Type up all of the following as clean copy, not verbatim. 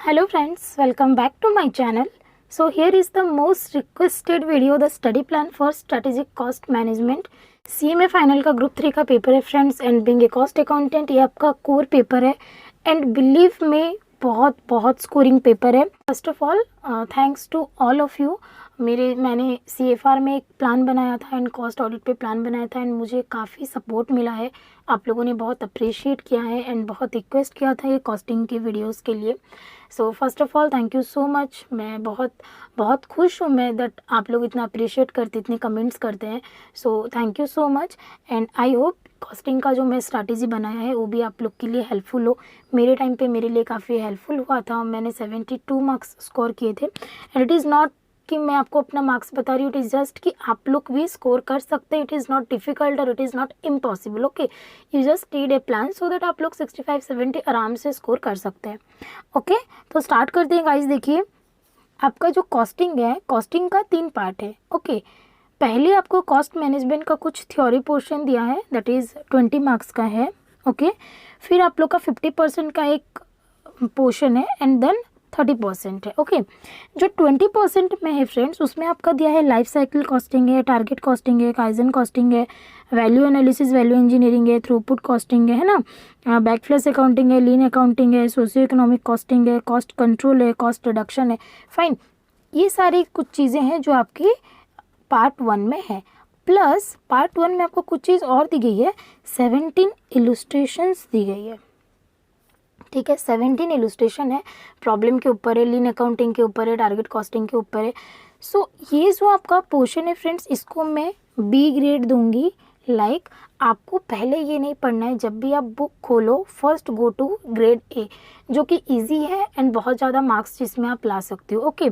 Hello friends, welcome back to my channel. So here is the most requested video, the study plan for strategic cost management. CMA final का group 3 का paper है friends, and being a cost accountant ये आपका core paper है and believe में बहुत scoring paper है. First of all thanks to all of you. मैंने CFR में एक प्लान बनाया था एंड कॉस्ट ऑडिट पे प्लान बनाया था एंड मुझे काफ़ी सपोर्ट मिला है. आप लोगों ने बहुत अप्रिशिएट किया है एंड बहुत रिक्वेस्ट किया था ये कॉस्टिंग के वीडियोस के लिए. So first of all thank you so much. मैं बहुत खुश हूँ मैं दैट आप लोग इतना अप्रिशिएट करते, इतने कमेंट्स करते हैं. So thank you so much and I hope costing का जो मैं स्ट्रैटेजी बनाया है वो भी आप लोग के लिए हेल्पफुल हो. मेरे टाइम पे मेरे लिए काफ़ी हेल्पफुल हुआ था. मैंने 72 मार्क्स स्कोर किए थे एंड इट इज़ नॉट कि मैं आपको अपना मार्क्स बता रही हूँ, इट इज़ जस्ट कि आप लोग भी स्कोर कर सकते हैं. इट इज़ नॉट डिफ़िकल्ट और it is not impossible. Okay, you just need a plan so that आप लोग 65-70 आराम से स्कोर कर सकते हैं. ओके, तो स्टार्ट करते हैं गाइस. देखिए आपका जो कॉस्टिंग है, कॉस्टिंग का 3 पार्ट है. ओके, पहले आपको कॉस्ट मैनेजमेंट का कुछ थ्योरी पोर्शन दिया है दैट इज़ 20 मार्क्स का है. ओके, फिर आप लोग का 50% का एक पोर्शन है एंड देन 30% है. ओके, जो 20% में है फ्रेंड्स उसमें आपका दिया है लाइफ साइकिल कॉस्टिंग है, टारगेट कॉस्टिंग है, काइजन कॉस्टिंग है, वैल्यू एनालिसिस, वैल्यू इंजीनियरिंग है, थ्रूपुट कॉस्टिंग है ना, बैकफ्लैश अकाउंटिंग है, लीन अकाउंटिंग है, सोशियो इकोनॉमिक कॉस्टिंग है, कॉस्ट कंट्रोल है, कॉस्ट रिडक्शन है. फाइन, ये सारी कुछ चीज़ें हैं जो आपकी पार्ट 1 में है. प्लस पार्ट 1 में आपको कुछ चीज़ और दी गई है, 17 इलुस्ट्रेशंस दी गई है. ठीक है, 17 इलुस्ट्रेशन है, प्रॉब्लम के ऊपर है, लीन अकाउंटिंग के ऊपर है, टारगेट कॉस्टिंग के ऊपर है. सो ये जो आपका पोर्शन है फ्रेंड्स इसको मैं B ग्रेड दूंगी. लाइक आपको पहले ये नहीं पढ़ना है, जब भी आप बुक खोलो first go to grade A जो कि इजी है एंड बहुत ज़्यादा मार्क्स जिसमें आप ला सकते हो. ओके,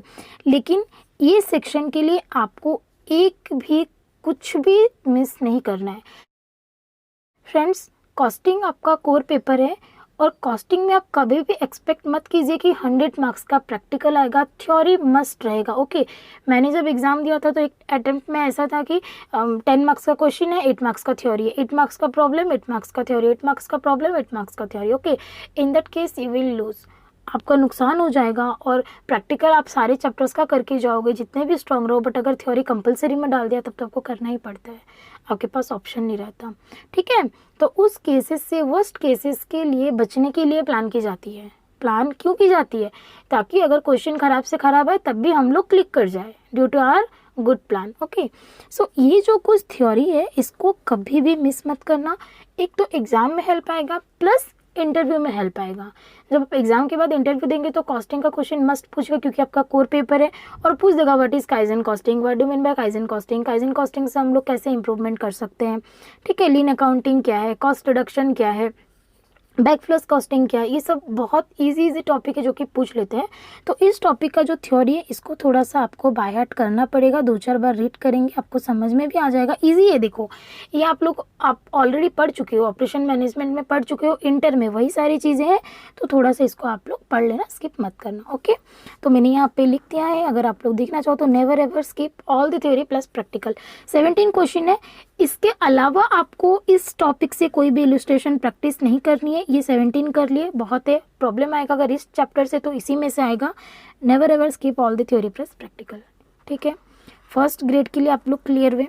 लेकिन ये सेक्शन के लिए आपको एक भी कुछ भी मिस नहीं करना है फ्रेंड्स. कॉस्टिंग आपका कोर पेपर है और कॉस्टिंग में आप कभी भी एक्सपेक्ट मत कीजिए कि 100 मार्क्स का प्रैक्टिकल आएगा. थ्योरी मस्ट रहेगा. ओके, मैंने जब एग्ज़ाम दिया था तो एक अटेम्प्ट में ऐसा था कि 10 मार्क्स का क्वेश्चन है, 8 मार्क्स का थ्योरी है, 8 मार्क्स का प्रॉब्लम, 8 मार्क्स का थ्योरी, 8 मार्क्स का प्रॉब्लम, 8 मार्क्स का theory. Okay, in that case you will lose, आपका नुकसान हो जाएगा और प्रैक्टिकल आप सारे चैप्टर्स का करके जाओगे जितने भी स्ट्रांग रहो, बट अगर थ्योरी कंपलसरी में डाल दिया तब तो आपको करना ही पड़ता है, आपके पास ऑप्शन नहीं रहता. ठीक है, तो उस केसेस से, वर्स्ट केसेस के लिए बचने के लिए प्लान की जाती है. प्लान क्यों की जाती है? ताकि अगर क्वेश्चन खराब से खराब है तब भी हम लोग क्लिक कर जाए due to our good plan. Okay, so ये जो कुछ थ्योरी है इसको कभी भी मिस मत करना. एक तो एग्जाम में हेल्प आएगा प्लस इंटरव्यू में हेल्प आएगा. जब आप एग्जाम के बाद इंटरव्यू देंगे तो कॉस्टिंग का क्वेश्चन मस्ट पूछेगा क्योंकि आपका कोर पेपर है और पूछ देगा what is kaizen costing, what do mean by kaizen costing, kaizen costing से हम लोग कैसे इंप्रूवमेंट कर सकते हैं. ठीक है, लीन अकाउंटिंग क्या है, कॉस्ट रिडक्शन क्या है, बैकफ्लैश कॉस्टिंग क्या है, ये सब बहुत इजी टॉपिक है जो कि पूछ लेते हैं. तो इस टॉपिक का जो थ्योरी है इसको थोड़ा सा आपको बाय हार्ट करना पड़ेगा. 2-4 बार रीड करेंगे आपको समझ में भी आ जाएगा. इजी है, देखो ये आप ऑलरेडी पढ़ चुके हो, ऑपरेशन मैनेजमेंट में पढ़ चुके हो, इंटर में वही सारी चीज़ें हैं. तो थोड़ा सा इसको आप लोग पढ़ लेना, स्किप मत करना. ओके, तो मैंने यहाँ पे लिख दिया है. अगर आप लोग देखना चाहो तो never ever skip all the theory plus practical. 17 question है. इसके अलावा आपको इस टॉपिक से कोई भी इलस्ट्रेशन प्रैक्टिस नहीं करनी है. ये 17 कर लिए बहुत है. प्रॉब्लम आएगा अगर इस चैप्टर से तो इसी में से आएगा. Never ever skip all the theory plus practical. ठीक है, फर्स्ट ग्रेड के लिए आप लोग क्लियर हुए.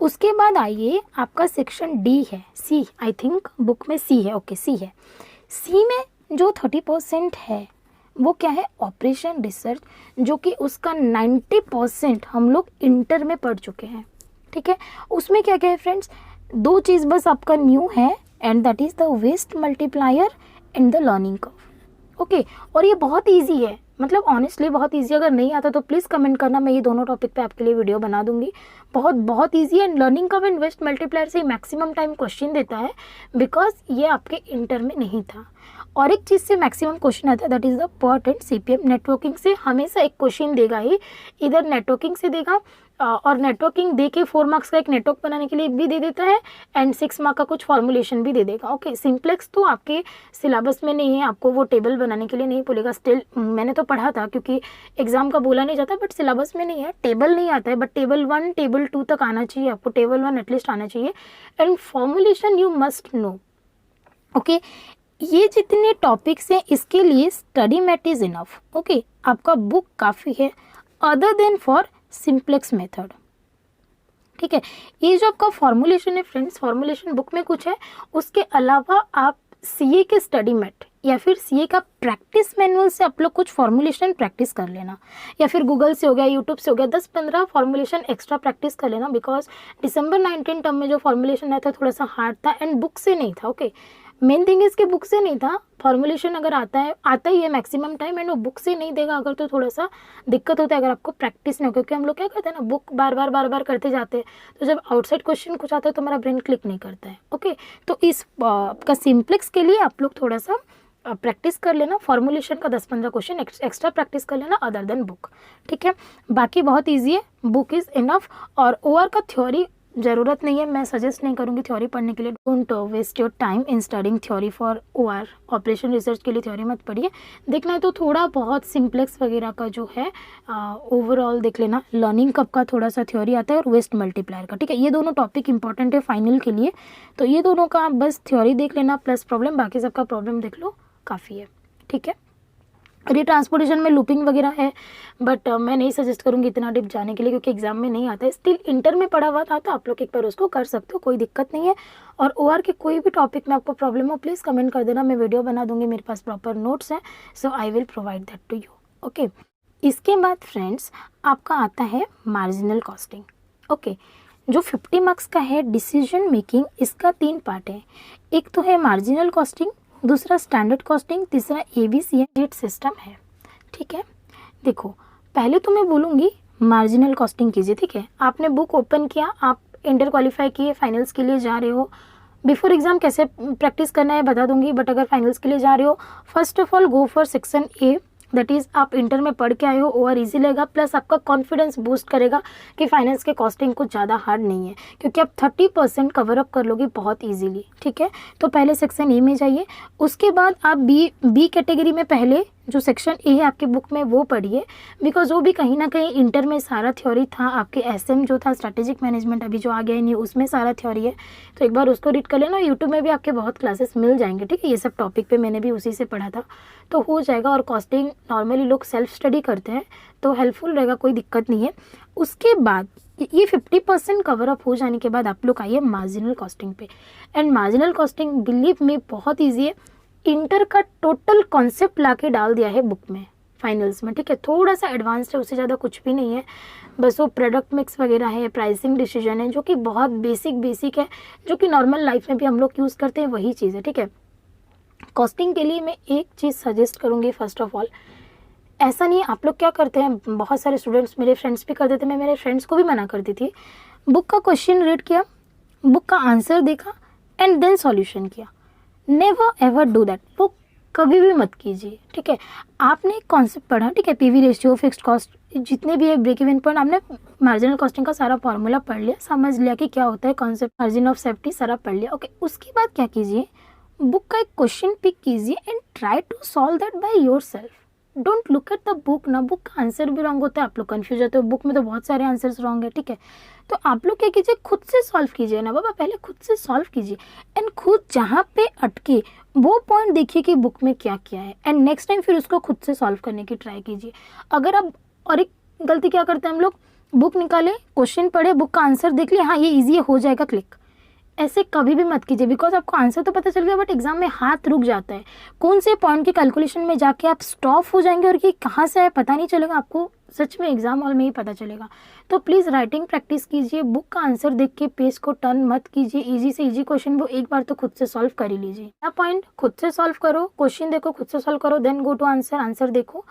उसके बाद आइए, आपका सेक्शन D है, C आई थिंक बुक में C है. ओके, C है. C में जो 30% है वो क्या है, ऑपरेशन रिसर्च, जो कि उसका 90% हम लोग इंटर में पढ़ चुके हैं. ठीक है, उसमें क्या क्या है फ्रेंड्स, 2 चीज़ बस आपका न्यू है and that is the waste multiplier and the learning curve. Okay, और ये बहुत इजी है, मतलब ऑनेस्टली बहुत इजी. अगर नहीं आता तो प्लीज़ कमेंट करना, मैं ये दोनों टॉपिक पे आपके लिए वीडियो बना दूंगी. बहुत इजी है. Learning curve and waste multiplier से मैक्सिमम टाइम क्वेश्चन देता है बिकॉज ये आपके इंटर में नहीं था. और एक चीज़ से मैक्सिमम क्वेश्चन आता है that is the PERT and CPM. Networking से हमेशा एक क्वेश्चन देगा ही, इधर नेटवर्किंग से देगा और नेटवर्किंग दे के 4 मार्क्स का एक नेटवर्क बनाने के लिए भी दे देता है एंड 6 मार्क का कुछ फॉर्मुलेशन भी दे देगा. ओके, सिंप्लेक्स तो आपके सिलेबस में नहीं है, आपको वो टेबल बनाने के लिए नहीं बोलेगा. स्टिल मैंने तो पढ़ा था क्योंकि एग्जाम का बोला नहीं जाता, बट सिलेबस में नहीं है, टेबल नहीं आता है. बट टेबल 1 टेबल 2 तक आना चाहिए आपको, टेबल 1 एटलीस्ट आना चाहिए. And formulation you must know. Okay, ये जितने टॉपिक्स हैं इसके लिए study mat is enough. Okay, आपका बुक काफ़ी है other than for simplex method. ठीक है, ये जो आपका फॉर्मुलेशन है फ्रेंड्स, फॉर्मुलेशन बुक में कुछ है, उसके अलावा आप सीए के स्टडी मैट या फिर सीए का प्रैक्टिस मैनुअल से आप लोग कुछ फॉर्मुलेशन प्रैक्टिस कर लेना, या फिर गूगल से हो गया, यूट्यूब से हो गया, 10-15 फॉर्मुलेशन एक्स्ट्रा प्रैक्टिस कर लेना। बिकॉज दिसंबर 19 टर्म में जो फॉर्मुलेशन आया था थोड़ा सा हार्ड था एंड बुक से नहीं था। ओके, मेन थिंग इसके बुक से नहीं था। फॉर्मुलेशन अगर आता ही है मैक्सिमम टाइम, एंड वो बुक से नहीं देगा अगर, तो थोड़ा सा दिक्कत होता है अगर आपको प्रैक्टिस नहीं हो, क्योंकि हम लोग क्या करते हैं ना, बुक बार बार करते जाते हैं, तो जब आउटसाइड क्वेश्चन कुछ आता है तो हमारा ब्रेन क्लिक नहीं करता है। ओके, तो इस का सिंप्लेक्स के लिए आप लोग थोड़ा सा प्रैक्टिस कर लेना, फॉर्मुलेशन का 10-15 क्वेश्चन एक्स्ट्रा प्रैक्टिस कर लेना अदर देन बुक। ठीक है, बाकी बहुत ईजी है, बुक इज़ इनफ। और ओआर का थ्योरी ज़रूरत नहीं है, मैं सजेस्ट नहीं करूँगी थ्योरी पढ़ने के लिए। Don't waste your time in studying theory for OR, operation research के लिए थ्योरी मत पढ़िए। देखना है तो थोड़ा बहुत सिंप्लेक्स वगैरह का जो है ओवरऑल देख लेना। लर्निंग कप का थोड़ा सा थ्योरी आता है और वेस्ट मल्टीप्लायर का। ठीक है, ये दोनों टॉपिक इंपॉर्टेंट है फाइनल के लिए, तो ये दोनों का बस थ्योरी देख लेना प्लस प्रॉब्लम, बाकी सबका प्रॉब्लम देख लो, काफ़ी है। ठीक है, रिट्रांसपोर्टेशन में लूपिंग वगैरह है, बट मैं नहीं सजेस्ट करूँगी इतना डिप जाने के लिए, क्योंकि एग्जाम में नहीं आता है। स्टिल इंटर में पढ़ा हुआ था तो आप लोग एक बार उसको कर सकते हो, कोई दिक्कत नहीं है। और ओआर के कोई भी टॉपिक में आपको प्रॉब्लम हो प्लीज़ कमेंट कर देना, मैं वीडियो बना दूंगी, मेरे पास प्रॉपर नोट्स हैं, so I will provide that to you. Okay, इसके बाद फ्रेंड्स आपका आता है मार्जिनल कॉस्टिंग। ओके, जो 50 मार्क्स का है डिसीजन मेकिंग, इसका 3 पार्ट है। एक तो है मार्जिनल कॉस्टिंग, दूसरा स्टैंडर्ड कॉस्टिंग, तीसरा एबीसी जेट सिस्टम है। ठीक है, देखो पहले तो मैं बोलूँगी मार्जिनल कॉस्टिंग कीजिए। ठीक है, आपने बुक ओपन किया, आप इंटर क्वालिफाई किए, फाइनल्स के लिए जा रहे हो, बिफोर एग्जाम कैसे प्रैक्टिस करना है बता दूंगी, बट अगर फाइनल्स के लिए जा रहे हो, first of all go for section A, that is आप इंटर में पढ़ के आए हो, ओआर इजी लगेगा, प्लस आपका कॉन्फिडेंस बूस्ट करेगा कि फाइनेंस के कॉस्टिंग कुछ ज़्यादा हार्ड नहीं है, क्योंकि आप 30% कवर अप कर लोगे बहुत इजीली। ठीक है, तो पहले सेक्शन ए में जाइए, उसके बाद आप बी कैटेगरी में पहले जो सेक्शन ए है आपके बुक में वो पढ़िए, बिकॉज वो भी कहीं ना कहीं इंटर में सारा थ्योरी था। आपके एसएम जो था स्ट्रैटेजिक मैनेजमेंट अभी जो आ गया नहीं, उसमें सारा थ्योरी है, तो एक बार उसको रीड कर लेना। यूट्यूब में भी आपके बहुत क्लासेस मिल जाएंगे। ठीक है, ये सब टॉपिक पे मैंने भी उसी से पढ़ा था, तो हो जाएगा। और कॉस्टिंग नॉर्मली लोग सेल्फ स्टडी करते हैं तो हेल्पफुल रहेगा, कोई दिक्कत नहीं है। उसके बाद ये 50% कवर अप हो जाने के बाद आप लोग आइए मार्जिनल कॉस्टिंग पे। एंड मार्जिनल कॉस्टिंग बिलीव में बहुत ईजी है, इंटर का टोटल कॉन्सेप्ट ला के डाल दिया है बुक में फाइनल्स में। ठीक है, थोड़ा सा एडवांस्ड है, उससे ज़्यादा कुछ भी नहीं है, बस वो प्रोडक्ट मिक्स वगैरह है, प्राइसिंग डिसीजन है, जो कि बहुत बेसिक है, जो कि नॉर्मल लाइफ में भी हम लोग यूज़ करते हैं, वही चीज़ है। ठीक है, कॉस्टिंग के लिए मैं एक चीज़ सजेस्ट करूँगी, फर्स्ट ऑफ ऑल ऐसा नहीं, आप लोग क्या करते हैं, बहुत सारे स्टूडेंट्स मेरे फ्रेंड्स भी करते थे, मैं मेरे फ्रेंड्स को भी मना करती थी, बुक का क्वेश्चन रीड किया, बुक का आंसर देखा एंड देन सॉल्यूशन किया। नेवर एवर डू दैट, वो कभी भी मत कीजिए। ठीक है, आपने एक कॉन्सेप्ट पढ़ा, ठीक है, पीवी रेशियो, फिक्स्ड कॉस्ट, जितने भी है ब्रेक इवन पॉइंट, आपने मार्जिनल कॉस्टिंग का सारा फॉर्मूला पढ़ लिया, समझ लिया कि क्या होता है कॉन्सेप्ट, मार्जिन ऑफ सेफ्टी सारा पढ़ लिया। ओके, उसके बाद क्या कीजिए, बुक का एक क्वेश्चन पिक कीजिए and try to solve that by yourself. Don't look at the book ना, बुक का आंसर भी रॉन्ग होता है, आप लोग कंफ्यूज होते हो, बुक में तो बहुत सारे आंसर्स रॉन्ग है। ठीक है, तो आप लोग क्या कीजिए, खुद से सॉल्व कीजिए ना बाबा, पहले खुद से सॉल्व कीजिए एंड खुद जहाँ पे अटके वो पॉइंट देखिए कि बुक में क्या क्या है, एंड नेक्स्ट टाइम फिर उसको खुद से सॉल्व करने की ट्राई कीजिए। अगर आप, और एक गलती क्या करते हैं हम लोग, बुक निकाले, क्वेश्चन पढ़े, बुक का आंसर देख लिया, हाँ ये ईजी है, हो जाएगा क्लिक, ऐसे कभी भी मत कीजिए, बिकॉज आपको आंसर तो पता चल गया बट एग्जाम में हाथ रुक जाता है, कौन से पॉइंट की कैलकुलेशन में जाके आप स्टॉप हो जाएंगे और ये कहाँ से है पता नहीं चलेगा आपको, सच में एग्जाम हॉल में ही पता चलेगा। तो प्लीज़ राइटिंग प्रैक्टिस कीजिए, बुक का आंसर देख के पेज को टर्न मत कीजिए, इजी से इजी क्वेश्चन वो एक बार तो खुद से सॉल्व कर ही लीजिए। पहला पॉइंट, खुद से सॉल्व करो, क्वेश्चन देखो, खुद से सॉल्व करो, then go to answer, answer देखो।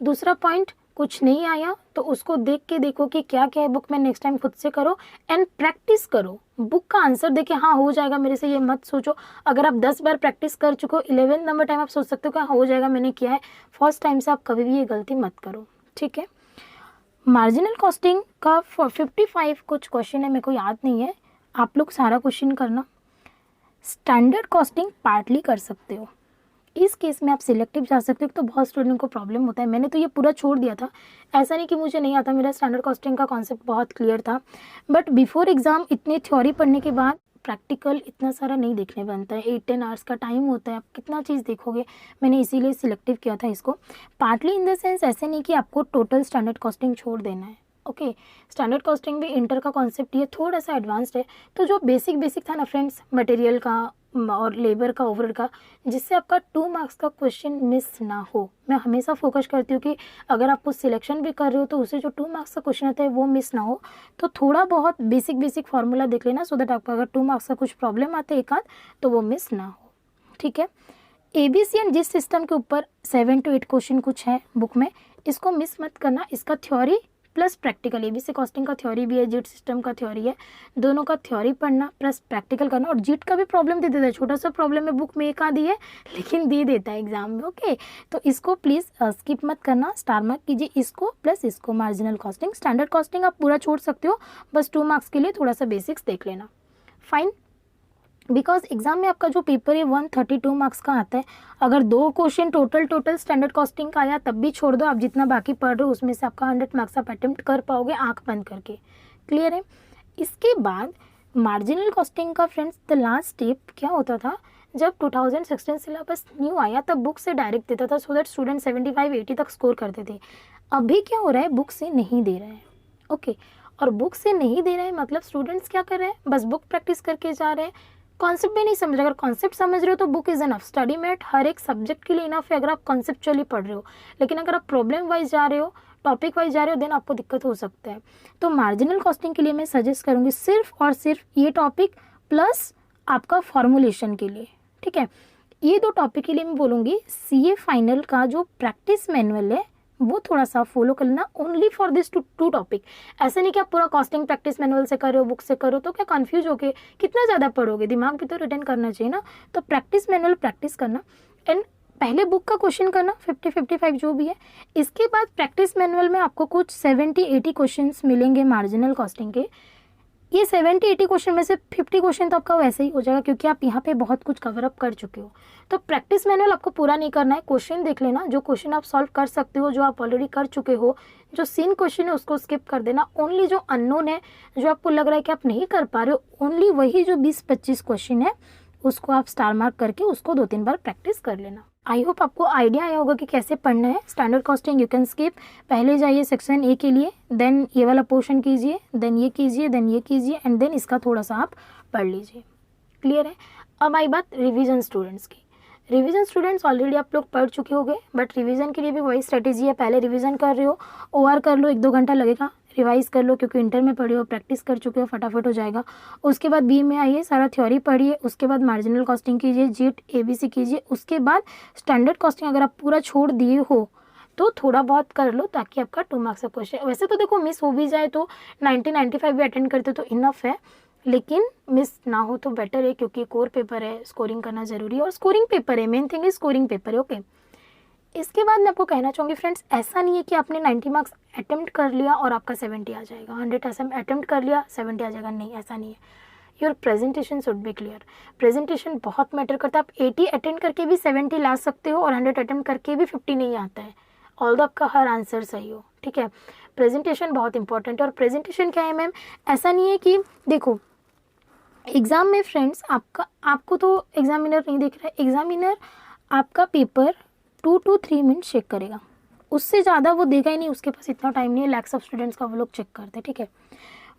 दूसरा पॉइंट, कुछ नहीं आया तो उसको देख के देखो कि क्या क्या है बुक में, नेक्स्ट टाइम खुद से करो एंड प्रैक्टिस करो। बुक का आंसर देखे हाँ हो जाएगा मेरे से, ये मत सोचो। अगर आप 10 बार प्रैक्टिस कर चुके हो, 11 नंबर टाइम आप सोच सकते हो कि हाँ हो जाएगा, मैंने किया है। फर्स्ट टाइम से आप कभी भी ये गलती मत करो। ठीक है, मार्जिनल कॉस्टिंग का 55 कुछ क्वेश्चन है, मेरे को याद नहीं है, आप लोग सारा क्वेश्चन करना। स्टैंडर्ड कॉस्टिंग पार्टली कर सकते हो, इस केस में आप सिलेक्टिव जा सकते हो, तो बहुत स्टूडेंट को प्रॉब्लम होता है, मैंने तो ये पूरा छोड़ दिया था, ऐसा नहीं कि मुझे नहीं आता, मेरा स्टैंडर्ड कॉस्टिंग का कॉन्सेप्ट बहुत क्लियर था, बट बिफोर एग्जाम इतनी थ्योरी पढ़ने के बाद प्रैक्टिकल इतना सारा नहीं देखने बनता है, 8-10 आवर्स का टाइम होता है, आप कितना चीज़ देखोगे। मैंने इसीलिए सिलेक्टिव किया था इसको। पार्टली इन द सेंस ऐसे नहीं कि आपको टोटल स्टैंडर्ड कॉस्टिंग छोड़ देना है। ओके, स्टैंडर्ड कॉस्टिंग भी इंटर का कॉन्सेप्ट ये थोड़ा सा एडवांस्ड है। तो जो बेसिक था ना फ्रेंड्स, मटेरियल का और लेबर का, ओवरहेड का, जिससे आपका 2 मार्क्स का क्वेश्चन मिस ना हो। मैं हमेशा फोकस करती हूँ कि अगर आप कुछ सिलेक्शन भी कर रहे हो तो उससे जो 2 मार्क्स का क्वेश्चन आता है वो मिस ना हो। तो थोड़ा बहुत बेसिक फार्मूला देख लेना, सो दैट आपका अगर 2 मार्क्स का कुछ प्रॉब्लम आता है एक आध तो वो मिस ना हो। ठीक है, ABC एंड जिस सिस्टम के ऊपर 7 to 8 क्वेश्चन कुछ है बुक में, इसको मिस मत करना। इसका theory plus practical, ABC costing का थ्योरी भी है, जीट सिस्टम का थ्योरी है, दोनों का थ्योरी पढ़ना प्लस प्रैक्टिकल करना। और जीट का भी प्रॉब्लम दे देता है, छोटा सा प्रॉब्लम है, बुक में एक आधी है लेकिन दे देता है एग्जाम में। ओके, तो इसको प्लीज़ स्किप मत करना, स्टार मार्क कीजिए इसको प्लस इसको। मार्जिनल कॉस्टिंग, स्टैंडर्ड कॉस्टिंग आप पूरा छोड़ सकते हो, बस 2 मार्क्स के लिए थोड़ा सा बेसिक्स देख लेना। फाइन, बिकॉज एग्जाम में आपका जो पेपर है 132 मार्क्स का आता है। अगर 2 क्वेश्चन टोटल स्टैंडर्ड कॉस्टिंग का आया तब भी छोड़ दो, आप जितना बाकी पढ़ रहे हो उसमें से आपका 100 मार्क्स आप अटेम्प्ट कर पाओगे आंख बंद करके। क्लियर है। इसके बाद मार्जिनल कॉस्टिंग का फ्रेंड्स द लास्ट स्टेप क्या होता था, जब 2016 सिलेबस न्यू आया तब बुक से डायरेक्ट देता था, सो दैट स्टूडेंट 75-80 तक स्कोर करते थे। अभी क्या हो रहा है, बुक से नहीं दे रहे हैं। ओके, और बुक से नहीं दे रहे हैं मतलब स्टूडेंट्स क्या कर रहे हैं, बस बुक प्रैक्टिस करके जा रहे हैं, कॉन्सेप्ट भी नहीं समझ रहे। अगर कॉन्सेप्ट समझ रहे हो तो book is enough, study mat हर एक सब्जेक्ट के लिए इनफ है अगर आप कॉन्सेप्चुअली पढ़ रहे हो। लेकिन अगर आप प्रॉब्लम वाइज जा रहे हो, टॉपिक वाइज जा रहे हो, देन आपको दिक्कत हो सकता है। तो मार्जिनल कॉस्टिंग के लिए मैं सजेस्ट करूंगी सिर्फ और सिर्फ ये टॉपिक प्लस आपका फॉर्मुलेशन के लिए। ठीक है, ये 2 टॉपिक के लिए मैं बोलूँगी। CA फाइनल का जो प्रैक्टिस मैनुअल है वो थोड़ा सा फॉलो कर लेना, ओनली फॉर दिस 2 टॉपिक। ऐसे नहीं कि आप पूरा कॉस्टिंग प्रैक्टिस मैनुअल से कर रहे हो, बुक से करो तो क्या कंफ्यूज हो के कितना ज़्यादा पढ़ोगे, दिमाग भी तो रिटर्न करना चाहिए ना। तो प्रैक्टिस मैनुअल प्रैक्टिस करना एंड पहले बुक का क्वेश्चन करना 50-55 जो भी है। इसके बाद प्रैक्टिस मैनुअल में आपको कुछ 70-80 क्वेश्चन मिलेंगे मार्जिनल कॉस्टिंग के। ये 70-80 क्वेश्चन में से 50 क्वेश्चन तो आपका वैसे ही हो जाएगा क्योंकि आप यहाँ पे बहुत कुछ कवर अप कर चुके हो। तो प्रैक्टिस मैनुअल आपको पूरा नहीं करना है, क्वेश्चन देख लेना, जो क्वेश्चन आप सॉल्व कर सकते हो, जो आप ऑलरेडी कर चुके हो, जो सीन क्वेश्चन है उसको स्किप कर देना। ओनली जो अननोन है, जो आपको लग रहा है कि आप नहीं कर पा रहे हो, ओनली वही जो 20-25 क्वेश्चन है उसको आप स्टार मार्क करके उसको 2-3 बार प्रैक्टिस कर लेना। आई होप आपको आइडिया आया होगा कि कैसे पढ़ना है। Standard costing you can skip, पहले जाइए सेक्शन ए के लिए, देन ये वाला पोर्शन कीजिए, देन ये कीजिए, देन ये कीजिए एंड देन इसका थोड़ा सा आप पढ़ लीजिए। क्लियर है। अब आई बात रिवीजन स्टूडेंट्स की। रिवीजन स्टूडेंट्स ऑलरेडी आप लोग पढ़ चुके होंगे, बट रिवीजन के लिए भी वही स्ट्रेटेजी है, पहले रिवीजन कर रहे हो, OR कर लो, 1-2 घंटा लगेगा, रिवाइज कर लो क्योंकि इंटर में पढ़े हो, प्रैक्टिस कर चुके हो, फटाफट हो जाएगा। उसके बाद बी में आइए, सारा थ्योरी पढ़िए, उसके बाद मार्जिनल कॉस्टिंग कीजिए, जीट ABC कीजिए, उसके बाद स्टैंडर्ड कॉस्टिंग अगर आप पूरा छोड़ दिए हो तो थोड़ा बहुत कर लो ताकि आपका 2 मार्क्स का क्वेश्चन, वैसे तो देखो मिस हो भी जाए तो 90-95 भी अटेंड करते तो इनफ है, लेकिन मिस ना हो तो बेटर है क्योंकि कोर पेपर है, स्कोरिंग करना जरूरी है और स्कोरिंग पेपर है, main thing is scoring paper है। ओके, इसके बाद मैं आपको कहना चाहूँगी फ्रेंड्स, ऐसा नहीं है कि आपने 90 मार्क्स अटेम्प्ट कर लिया और आपका 70 आ जाएगा, 100 अटेम्प्ट कर लिया 70 आ जाएगा, नहीं ऐसा नहीं है। Your presentation should be clear, presentation बहुत मैटर करता है। आप 80 अटेंड करके भी 70 ला सकते हो और 100 अटेम्प्ट करके भी 50 नहीं आता है, ऑल्दो आपका हर आंसर सही हो। ठीक है, प्रेजेंटेशन बहुत इंपॉर्टेंट है। और प्रेजेंटेशन क्या है मैम, ऐसा नहीं है कि देखो एग्ज़ाम में फ्रेंड्स आपको तो एग्जामिनर नहीं देख रहा है, एग्जामिनर आपका पेपर 2 to 3 मिनट चेक करेगा, उससे ज़्यादा वो देगा ही नहीं, उसके पास इतना टाइम नहीं है, लैक्स ऑफ स्टूडेंट्स का वो लोग चेक करते हैं। ठीक है,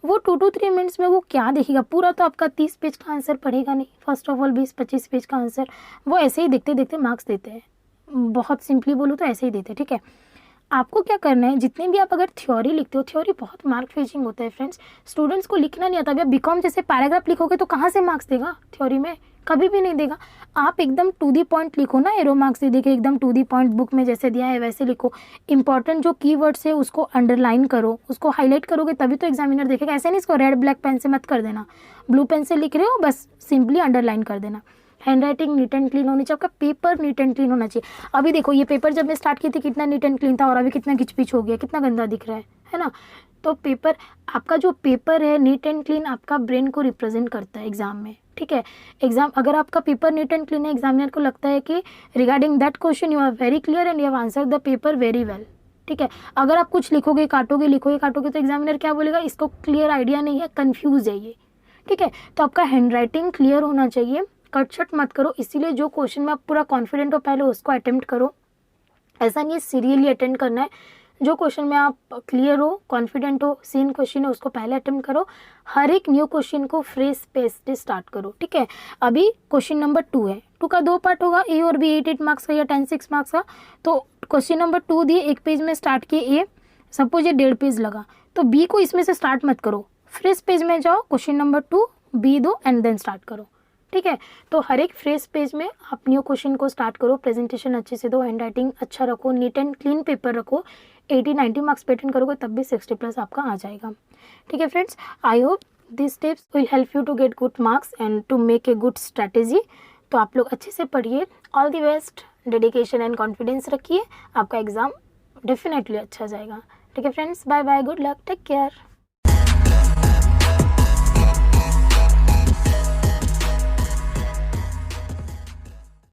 वो 2 to 3 मिनट्स में वो क्या देखेगा, पूरा तो आपका 30 पेज का आंसर पढ़ेगा नहीं, फर्स्ट ऑफ ऑल 20-25 पेज का आंसर वो ऐसे ही देखते देखते मार्क्स देते हैं, बहुत सिंपली बोलूँ तो ऐसे ही देते हैं। ठीक है, आपको क्या करना है, जितने भी आप अगर थ्योरी लिखते हो, थ्योरी बहुत मार्क फेचिंग होता है फ्रेंड्स, स्टूडेंट्स को लिखना नहीं आता। अभी बीकॉम जैसे पैराग्राफ लिखोगे तो कहाँ से मार्क्स देगा, थ्योरी में कभी भी नहीं देगा। आप एकदम टू दी पॉइंट लिखो ना, एरो मार्क्स दे देके एकदम टू दी पॉइंट बुक में जैसे दिया है वैसे लिखो। इंपॉर्टेंट जो कीवर्ड्स है उसको अंडरलाइन करो, उसको हाईलाइट करोगे तभी तो एग्जामिनर देखेगा। ऐसे नहीं इसको रेड ब्लैक पेन से मत कर देना, ब्लू पेन से लिख रहे हो बस सिंपली अंडरलाइन कर देना। Hand writing NEET and clean होनी चाहिए, आपका पेपर नीट एंड क्लीन होना चाहिए। अभी देखो ये पेपर जब मैं स्टार्ट की थी कितना नीट एंड क्लीन था और अभी कितना किचपिच हो गया, कितना गंदा दिख रहा है ना। तो पेपर, आपका जो पेपर है नीट एंड क्लीन आपका ब्रेन को रिप्रेजेंट करता है एग्जाम में। ठीक है, एग्जाम अगर आपका पेपर नीट एंड क्लीन है, एग्जामिनर को लगता है कि regarding that question you are very clear and you have answered the paper very well. ठीक है, अगर आप कुछ लिखोगे काटोगे तो एग्जामिनर क्या बोलेगा, इसको क्लियर आइडिया नहीं है, कंफ्यूज है ये। ठीक है। तो आपका हैंड राइटिंग क्लियर होना चाहिए, कट शट मत करो, इसीलिए जो क्वेश्चन में आप पूरा कॉन्फिडेंट हो पहले उसको अटेम्प्ट करो। ऐसा नहीं है सीरियली अटेंड करना है, जो क्वेश्चन में आप क्लियर हो, कॉन्फिडेंट हो, सेम क्वेश्चन है उसको पहले अटेम्प्ट करो। हर एक न्यू क्वेश्चन को फ्रेश पेज से स्टार्ट करो, ठीक है। अभी क्वेश्चन नंबर 2 है, 2 का 2 पार्ट होगा, ए और बी 8 मार्क्स का या 10 6 मार्क्स का। तो क्वेश्चन नंबर 2 दिए, एक पेज में स्टार्ट किए ए, सपोज ये 1.5 पेज लगा, तो बी को इसमें से स्टार्ट मत करो, फ्रेश पेज में जाओ, क्वेश्चन नंबर 2 बी दो एंड देन स्टार्ट करो, ठीक है। तो हर एक फ्रेश पेज में आप न्यू क्वेश्चन को स्टार्ट करो, प्रेजेंटेशन अच्छे से दो, हैंड राइटिंग अच्छा रखो, नीट एंड क्लीन पेपर रखो। 80-90 मार्क्स पे अटेंड करोगे तब भी 60+ आपका आ जाएगा, ठीक है friends. I hope this tips will help you to get good marks and to make a good strategy. तो आप लोग अच्छे से पढ़िए, all the best, dedication and confidence रखिए, आपका एग्जाम डेफिनेटली अच्छा जाएगा, ठीक है friends. Bye bye, good luck, take care.